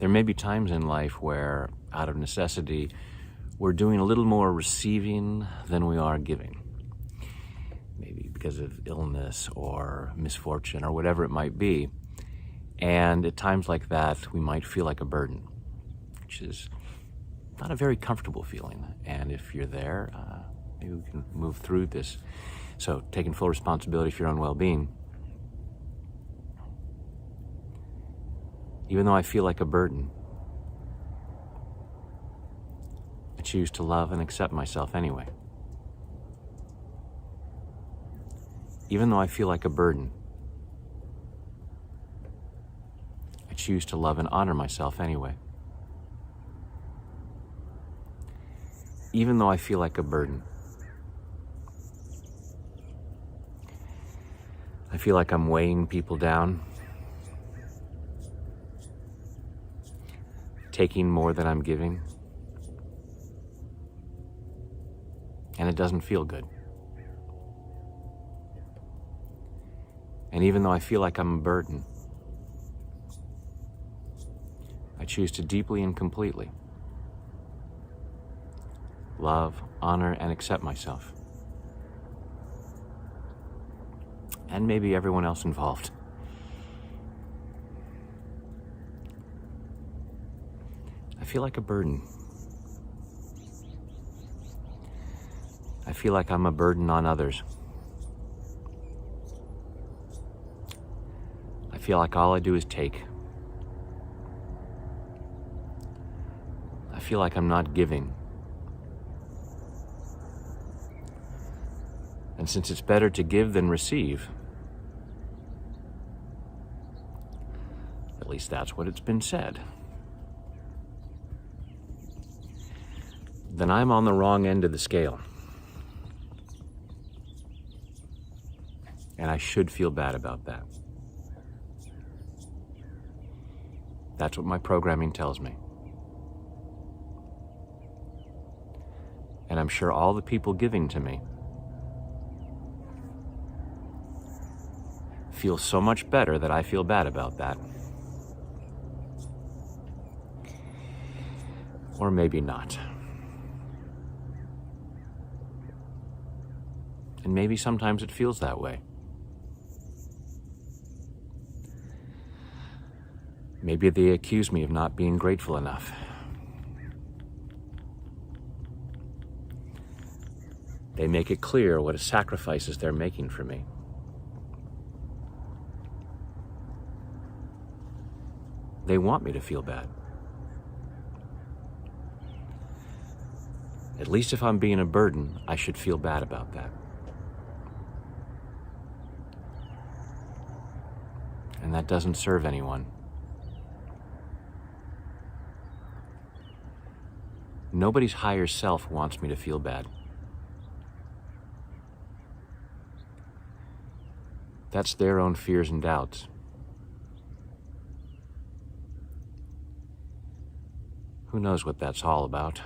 There may be times in life where, out of necessity, we're doing a little more receiving than we are giving. Maybe because of illness or misfortune or whatever it might be. And at times like that, we might feel like a burden, which is not a very comfortable feeling. And if you're there, maybe we can move through this. So taking full responsibility for your own well-being. Even though I feel like a burden, I choose to love and accept myself anyway. Even though I feel like a burden, I choose to love and honor myself anyway. Even though I feel like a burden, I feel like I'm weighing people down, taking more than I'm giving, and it doesn't feel good. And even though I feel like I'm a burden, I choose to deeply and completely love, honor, and accept myself. And maybe everyone else involved. I feel like a burden. I feel like I'm a burden on others. I feel like all I do is take. I feel like I'm not giving. And since it's better to give than receive, at least that's what it's been said, then I'm on the wrong end of the scale. And I should feel bad about that. That's what my programming tells me. And I'm sure all the people giving to me feel so much better that I feel bad about that. Or maybe not. And maybe sometimes it feels that way. Maybe they accuse me of not being grateful enough. They make it clear what sacrifices they're making for me. They want me to feel bad. At least if I'm being a burden, I should feel bad about that. And that doesn't serve anyone. Nobody's higher self wants me to feel bad. That's their own fears and doubts. Who knows what that's all about?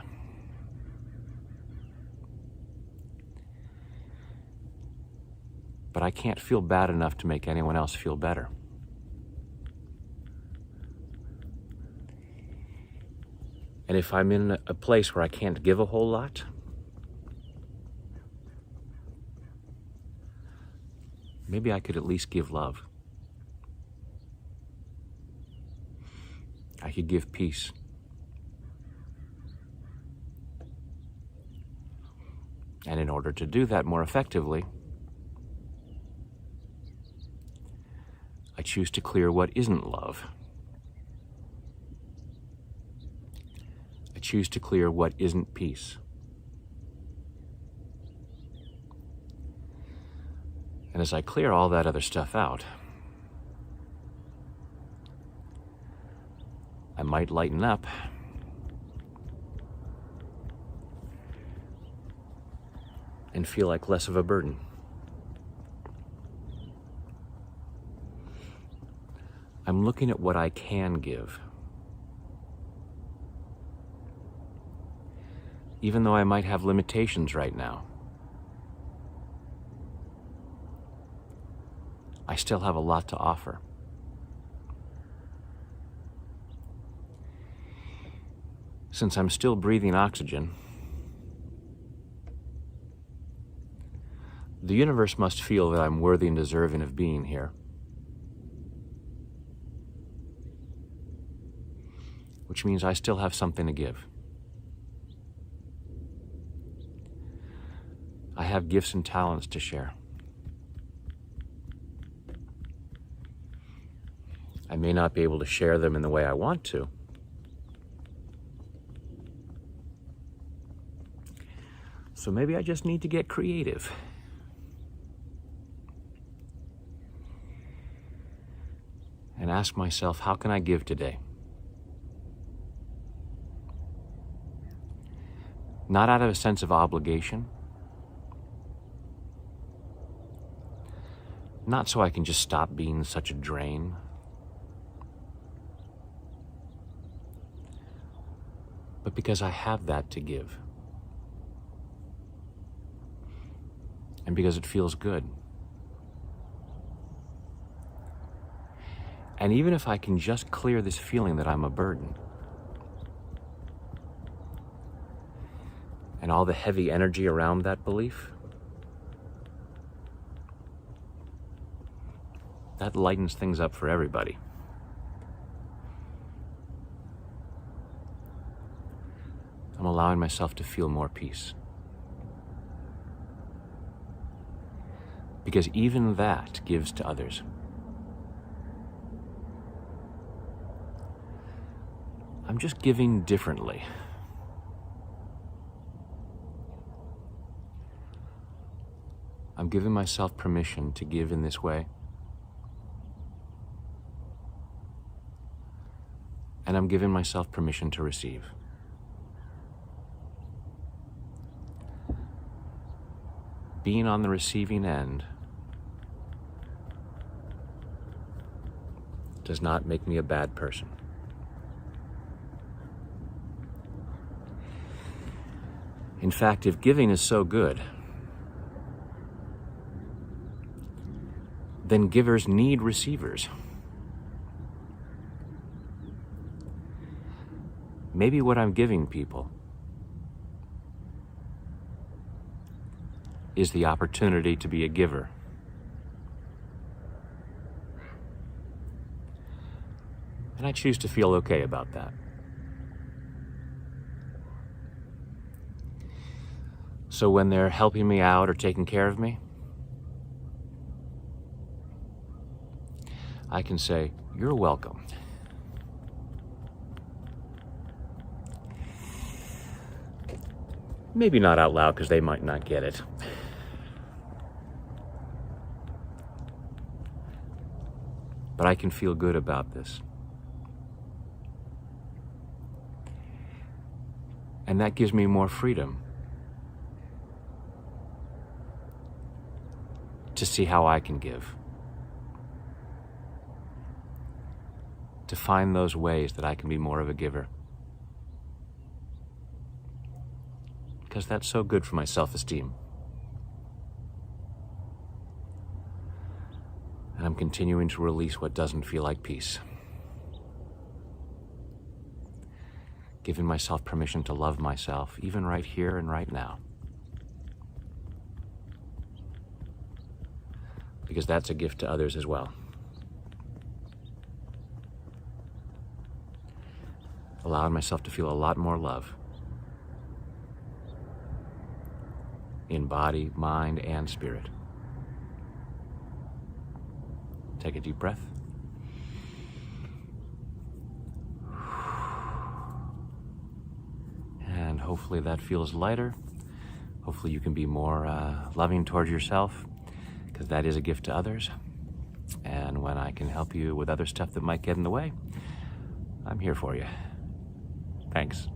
But I can't feel bad enough to make anyone else feel better. And if I'm in a place where I can't give a whole lot, maybe I could at least give love. I could give peace. And in order to do that more effectively, I choose to clear what isn't love. I choose to clear what isn't peace. And as I clear all that other stuff out, I might lighten up and feel like less of a burden. I'm looking at what I can give. Even though I might have limitations right now, I still have a lot to offer. Since I'm still breathing oxygen, the universe must feel that I'm worthy and deserving of being here. Which means I still have something to give. I have gifts and talents to share. I may not be able to share them in the way I want to. So maybe I just need to get creative. And ask myself, how can I give today? Not out of a sense of obligation. Not so I can just stop being such a drain. But because I have that to give. And because it feels good. And even if I can just clear this feeling that I'm a burden, and all the heavy energy around that belief, that lightens things up for everybody. I'm allowing myself to feel more peace. Because even that gives to others. I'm just giving differently. I'm giving myself permission to give in this way. And I'm giving myself permission to receive. Being on the receiving end does not make me a bad person. In fact, if giving is so good, then givers need receivers. Maybe what I'm giving people is the opportunity to be a giver. And I choose to feel okay about that. So when they're helping me out or taking care of me, I can say, "You're welcome." Maybe not out loud because they might not get it. But I can feel good about this. And that gives me more freedom to see how I can give. To find those ways that I can be more of a giver. Because that's so good for my self-esteem. And I'm continuing to release what doesn't feel like peace. Giving myself permission to love myself, even right here and right now. Because that's a gift to others as well. Allowing myself to feel a lot more love. In body, mind, and spirit. Take a deep breath. And hopefully that feels lighter. Hopefully you can be more loving towards yourself, because that is a gift to others. And when I can help you with other stuff that might get in the way, I'm here for you. Thanks.